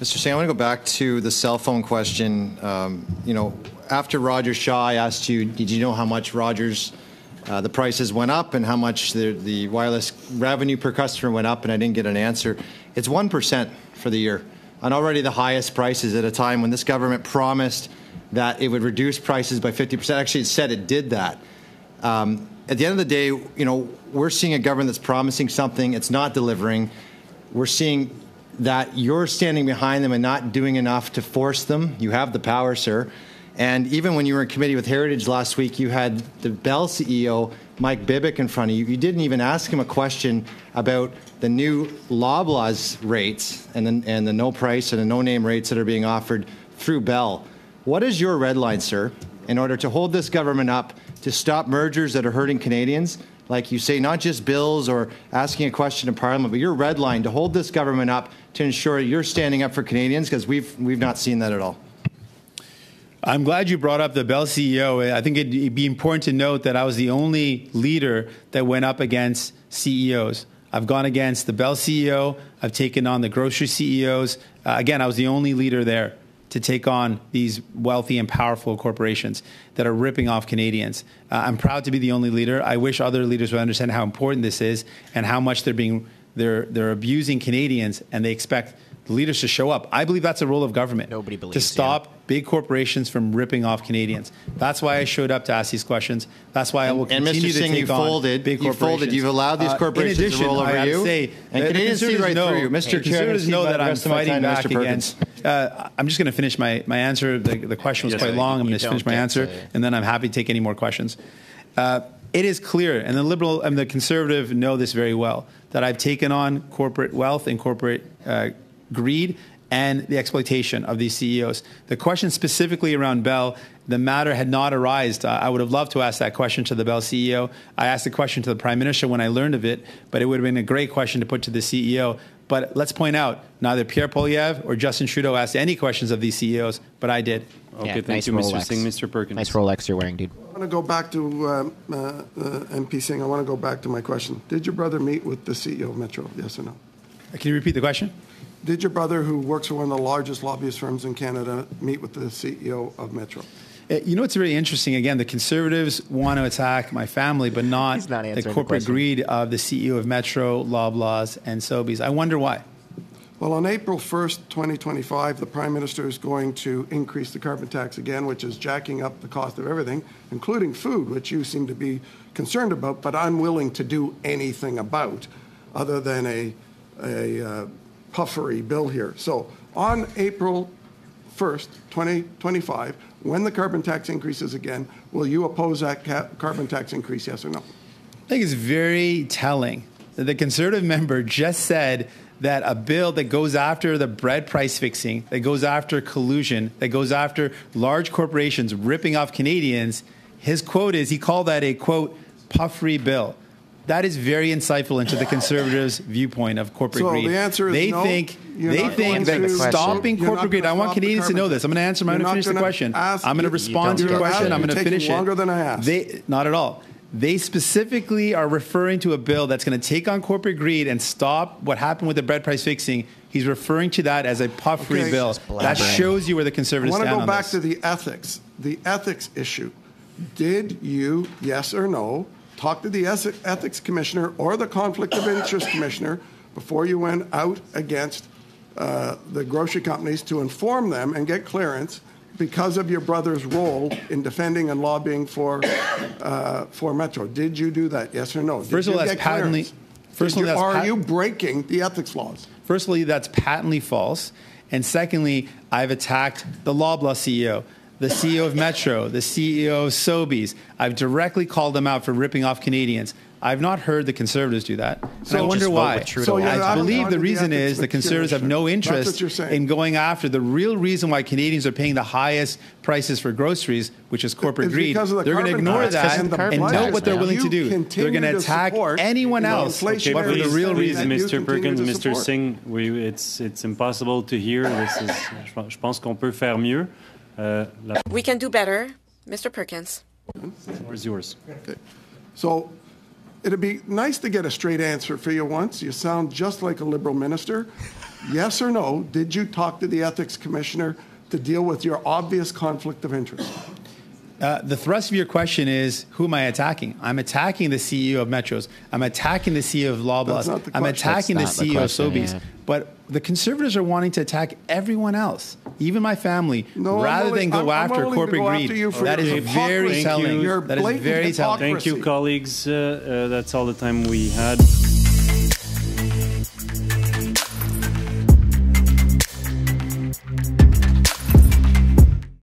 Mr. Singh, I want to go back to the cell phone question. After Rogers Shaw, I asked you, did you know how much Rogers, the prices went up and how much the wireless revenue per customer went up, and I didn't get an answer. It's 1% for the year, and already the highest prices at a time when this government promised that it would reduce prices by 50%. Actually, it said it did that. At the end of the day, we're seeing a government that's promising something, it's not delivering. We're seeing that you're standing behind them and not doing enough to force them. You have the power, sir. And even when you were in committee with Heritage last week, you had the Bell CEO, Mike Bibick, in front of you. You didn't even ask him a question about the new Loblaws rates and the no price and the no name rates that are being offered through Bell. What is your red line, sir, in order to hold this government up to stop mergers that are hurting Canadians? Like you say, not just bills or asking a question in Parliament, but your red line to hold this government up to ensure you're standing up for Canadians, because we've not seen that at all. I'm glad you brought up the Bell CEO. I think it'd be important to note that I was the only leader that went up against CEOs. I've gone against the Bell CEO. I've taken on the grocery CEOs. Again, I was the only leader there to take on these wealthy and powerful corporations that are ripping off Canadians. I'm proud to be the only leader. I wish other leaders would understand how important this is and how much they're abusing Canadians, and they expect the leaders to show up. I believe that's a role of government. Nobody believes to stop big corporations from ripping off Canadians. That's why I showed up to ask these questions. That's why I will continue to take on big corporations. You've allowed these corporations to roll over you. And Canadians see right through you. Mr. Conservatives know that I'm fighting back against. I'm just going to finish my answer. The question was quite long. I'm going to finish my answer, and then I'm happy to take any more questions. It is clear, and the Liberal and the Conservative know this very well, that I've taken on corporate wealth and corporate greed and the exploitation of these CEOs. The question specifically around Bell, the matter had not arisen. I would have loved to ask that question to the Bell CEO. I asked the question to the Prime Minister when I learned of it, but it would have been a great question to put to the CEO. But let's point out, neither Pierre Poilievre or Justin Trudeau asked any questions of these CEOs, but I did. Okay, thank you, Mr. Singh. Mr. Perkins. Nice Rolex you're wearing, dude. I want to go back to MP Singh. I want to go back to my question. Did your brother meet with the CEO of Metro, yes or no? Can you repeat the question? Did your brother, who works for one of the largest lobbyist firms in Canada, meet with the CEO of Metro? You know, it's really interesting. Again, the Conservatives want to attack my family, but not the corporate greed of the CEO of Metro, Loblaws, and Sobeys. I wonder why. Well, on April 1st, 2025, the Prime Minister is going to increase the carbon tax again, which is jacking up the cost of everything, including food, which you seem to be concerned about, but unwilling to do anything about, other than a puffery bill here. So on April 1st, 2025, when the carbon tax increases again, will you oppose that carbon tax increase, yes or no? I think it's very telling that the Conservative member just said that a bill that goes after the bread price fixing, that goes after collusion, that goes after large corporations ripping off Canadians, his quote is, he called that a, quote, puffery bill. That is very insightful into the Conservatives' viewpoint of corporate greed. So the answer is no. They think that stopping corporate greed. I want Canadians to know this. I'm going to answer. I'm going to finish the question. I'm going to respond to your question. I'm going to finish it. Longer than I asked. Not at all. They specifically are referring to a bill that's going to take on corporate greed and stop what happened with the bread price fixing. He's referring to that as a puffery bill. That shows you where the Conservatives stand on this. I want to go back to the ethics issue. Did you, yes or no, talk to the ethics commissioner or the conflict of interest commissioner before you went out against the grocery companies to inform them and get clearance because of your brother's role in defending and lobbying for Metro? Did you do that, yes or no? First of all, that's patently. Are you breaking the ethics laws? Firstly, that's patently false. And secondly, I've attacked the Loblaw CEO, the CEO of Metro, the CEO of Sobeys. I've directly called them out for ripping off Canadians. I've not heard the Conservatives do that. And I wonder why. I believe the reason is the Conservatives have no interest in going after the real reason why Canadians are paying the highest prices for groceries, which is corporate greed. They're going to ignore that and know what they're willing to do. They're going to attack anyone else. But for the real reason. Mr. Perkins, Mr. Singh, it's impossible to hear. Je pense qu'on peut faire mieux. We can do better. Mr. Perkins. The floor is yours. Okay. So it'd be nice to get a straight answer for you once. You sound just like a Liberal minister. yes or no, did you talk to the ethics commissioner to deal with your obvious conflict of interest? The thrust of your question is, who am I attacking? I'm attacking the CEO of Metros. I'm attacking the CEO of Loblaws. I'm attacking the CEO of Sobeys. Yeah. But the Conservatives are wanting to attack everyone else, even my family, rather than go after corporate greed. That is very telling. That is very telling. Thank you, colleagues. That's all the time we had.